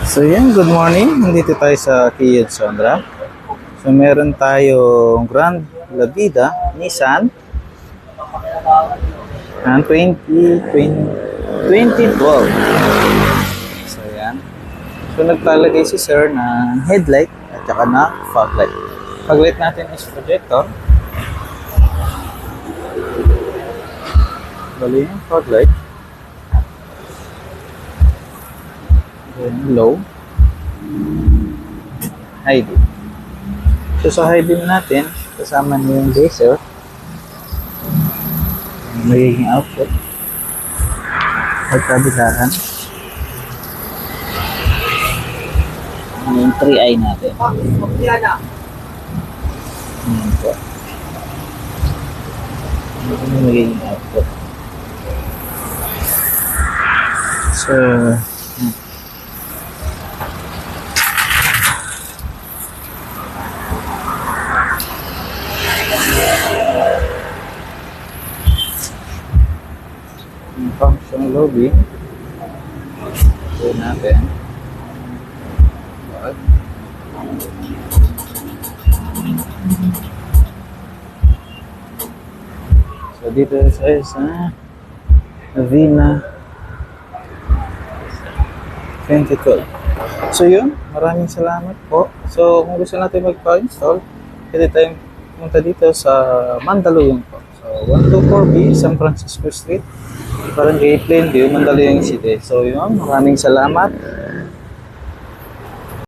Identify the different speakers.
Speaker 1: So yan, good morning. Nandito tayo sa Keon, Sondra. So meron tayong Grand Lavida Nissan ng 2012. So yan. So nagtalagay si sir ng headlight at saka na fog light. Fog light natin is projector. Bali yung fog light. Then low. High beam. So sa high beam natin, kasama niyo yung laser. Magiging output. Pagkabilaan. Yung 3i natin. Ayan po. Yung magiging output. So, yung function lobby ito natin so dito sa Avina 2012. So yun, maraming salamat po. So kung gusto natin magpa-install, pwede tayong pumunta dito sa Mandaluyong po. So 124B San Francisco Street, Barangay Plainview, Mandaluyong City. So yun, maraming salamat.